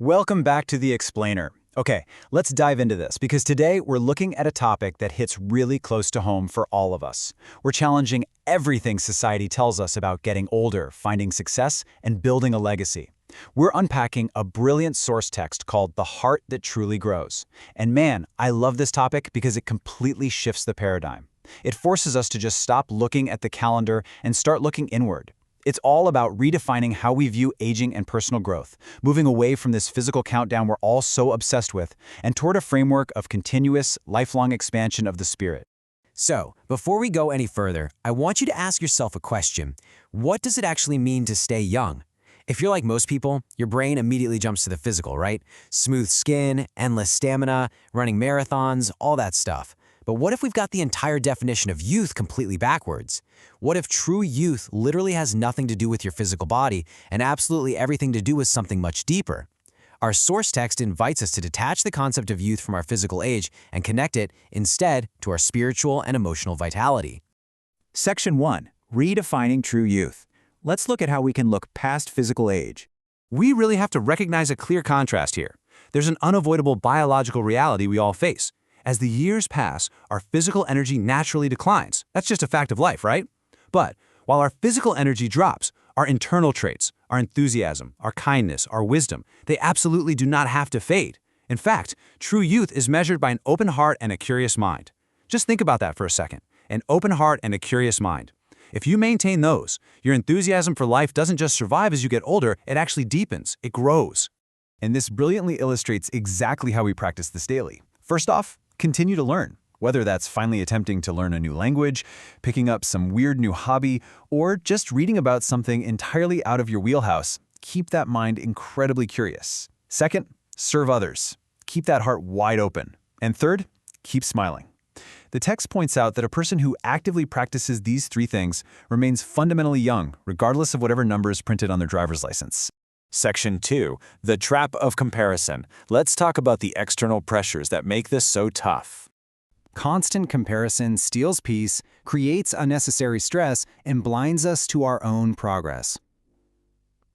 Welcome back to The Explainer. Okay, let's dive into this because today we're looking at a topic that hits really close to home for all of us. We're challenging everything society tells us about getting older, finding success, and building a legacy. We're unpacking a brilliant source text called The Heart That Truly Grows. And man, I love this topic because it completely shifts the paradigm. It forces us to just stop looking at the calendar and start looking inward. It's all about redefining how we view aging and personal growth, moving away from this physical countdown we're all so obsessed with, and toward a framework of continuous, lifelong expansion of the spirit. So, before we go any further, I want you to ask yourself a question. What does it actually mean to stay young? If you're like most people, your brain immediately jumps to the physical, right? Smooth skin, endless stamina, running marathons, all that stuff. But what if we've got the entire definition of youth completely backwards? What if true youth literally has nothing to do with your physical body and absolutely everything to do with something much deeper? Our source text invites us to detach the concept of youth from our physical age and connect it, instead, to our spiritual and emotional vitality. Section 1. Redefining True Youth. Let's look at how we can look past physical age. We really have to recognize a clear contrast here. There's an unavoidable biological reality we all face. As the years pass, our physical energy naturally declines. That's just a fact of life, right? But while our physical energy drops, our internal traits, our enthusiasm, our kindness, our wisdom, they absolutely do not have to fade. In fact, true youth is measured by an open heart and a curious mind. Just think about that for a second. An open heart and a curious mind. If you maintain those, your enthusiasm for life doesn't just survive as you get older, it actually deepens, it grows. And this brilliantly illustrates exactly how we practice this daily. First off, continue to learn. Whether that's finally attempting to learn a new language, picking up some weird new hobby, or just reading about something entirely out of your wheelhouse, keep that mind incredibly curious. Second, serve others. Keep that heart wide open. And third, keep smiling. The text points out that a person who actively practices these three things remains fundamentally young, regardless of whatever number is printed on their driver's license. Section 2. The Trap of Comparison. Let's talk about the external pressures that make this so tough. Constant comparison steals peace, creates unnecessary stress, and blinds us to our own progress.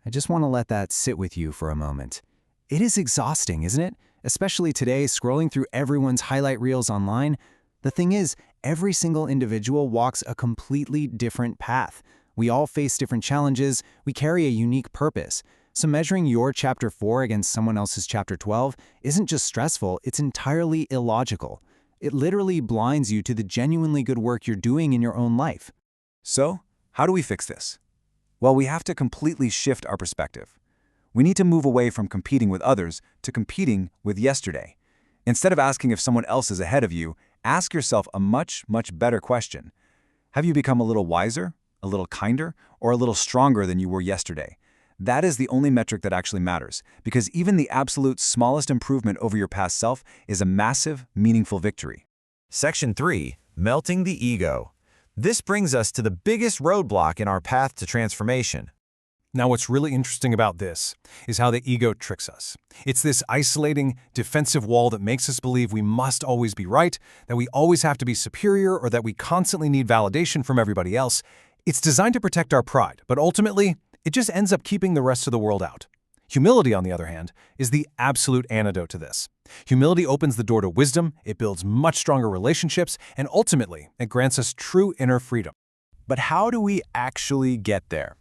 I just want to let that sit with you for a moment. It is exhausting, isn't it? Especially today, scrolling through everyone's highlight reels online. The thing is, every single individual walks a completely different path. We all face different challenges, we carry a unique purpose. So measuring your Chapter 4 against someone else's Chapter 12 isn't just stressful, it's entirely illogical. It literally blinds you to the genuinely good work you're doing in your own life. So, how do we fix this? Well, we have to completely shift our perspective. We need to move away from competing with others to competing with yesterday. Instead of asking if someone else is ahead of you, ask yourself a much better question. Have you become a little wiser, a little kinder, or a little stronger than you were yesterday? That is the only metric that actually matters, because even the absolute smallest improvement over your past self is a massive, meaningful victory. Section 3. Melting the Ego. This brings us to the biggest roadblock in our path to transformation. Now, what's really interesting about this is how the ego tricks us. It's this isolating, defensive wall that makes us believe we must always be right, that we always have to be superior, or that we constantly need validation from everybody else. It's designed to protect our pride, but ultimately, it just ends up keeping the rest of the world out. Humility, on the other hand, is the absolute antidote to this. Humility opens the door to wisdom, it builds much stronger relationships, and ultimately, it grants us true inner freedom. But how do we actually get there?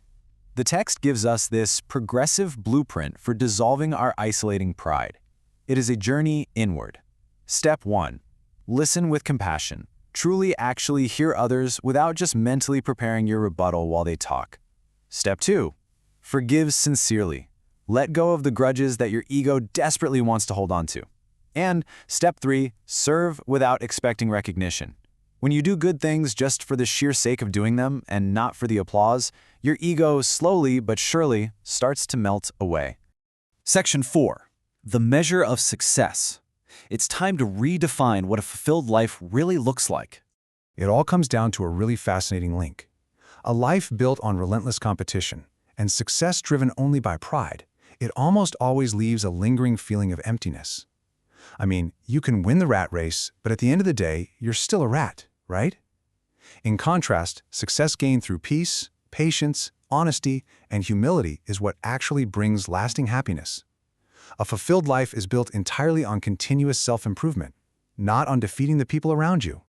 The text gives us this progressive blueprint for dissolving our isolating pride. It is a journey inward. Step 1. Listen with compassion. Truly actually hear others without just mentally preparing your rebuttal while they talk. Step 2. Forgive sincerely. Let go of the grudges that your ego desperately wants to hold on to. And Step 3. Serve without expecting recognition. When you do good things just for the sheer sake of doing them and not for the applause, your ego slowly but surely starts to melt away. Section 4. The measure of success. It's time to redefine what a fulfilled life really looks like. It all comes down to a really fascinating link. A life built on relentless competition and success driven only by pride, it almost always leaves a lingering feeling of emptiness. I mean, you can win the rat race, but at the end of the day, you're still a rat, right? In contrast, success gained through peace, patience, honesty, and humility is what actually brings lasting happiness. A fulfilled life is built entirely on continuous self-improvement, not on defeating the people around you.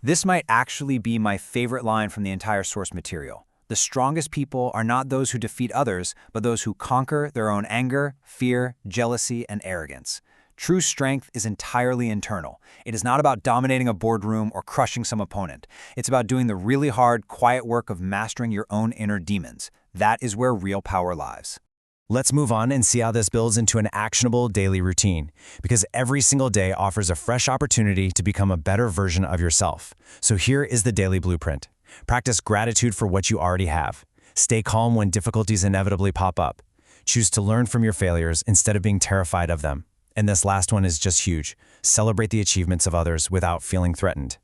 This might actually be my favorite line from the entire source material. The strongest people are not those who defeat others, but those who conquer their own anger, fear, jealousy, and arrogance. True strength is entirely internal. It is not about dominating a boardroom or crushing some opponent. It's about doing the really hard, quiet work of mastering your own inner demons. That is where real power lies. Let's move on and see how this builds into an actionable daily routine, because every single day offers a fresh opportunity to become a better version of yourself. So here is the daily blueprint. Practice gratitude for what you already have. Stay calm when difficulties inevitably pop up. Choose to learn from your failures instead of being terrified of them. And this last one is just huge. Celebrate the achievements of others without feeling threatened.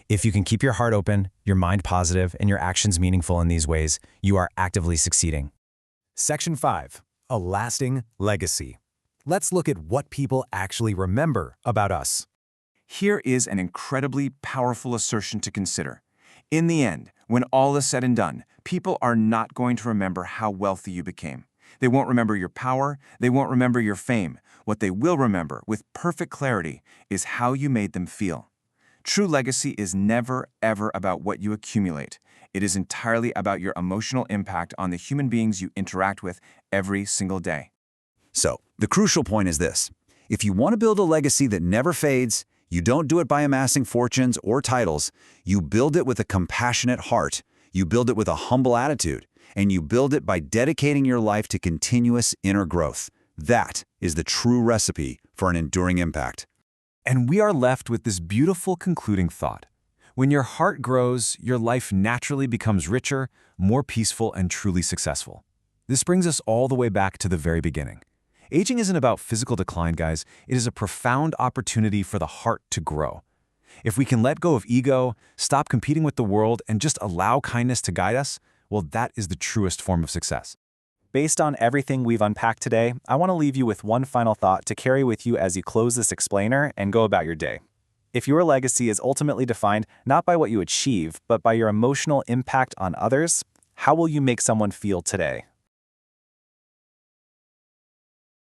If you can keep your heart open, your mind positive, and your actions meaningful in these ways, you are actively succeeding. Section 5. A lasting legacy. Let's look at what people actually remember about us. Here is an incredibly powerful assertion to consider. In the end, when all is said and done, people are not going to remember how wealthy you became. They won't remember your power, they won't remember your fame. What they will remember with perfect clarity is how you made them feel. True legacy is never, ever about what you accumulate. It is entirely about your emotional impact on the human beings you interact with every single day. So, the crucial point is this. If you want to build a legacy that never fades, you don't do it by amassing fortunes or titles. You build it with a compassionate heart. You build it with a humble attitude. And you build it by dedicating your life to continuous inner growth. That is the true recipe for an enduring impact. And we are left with this beautiful concluding thought. When your heart grows, your life naturally becomes richer, more peaceful, and truly successful. This brings us all the way back to the very beginning. Aging isn't about physical decline, guys. It is a profound opportunity for the heart to grow. If we can let go of ego, stop competing with the world, and just allow kindness to guide us, well, that is the truest form of success. Based on everything we've unpacked today, I want to leave you with one final thought to carry with you as you close this explainer and go about your day. If your legacy is ultimately defined not by what you achieve, but by your emotional impact on others, how will you make someone feel today?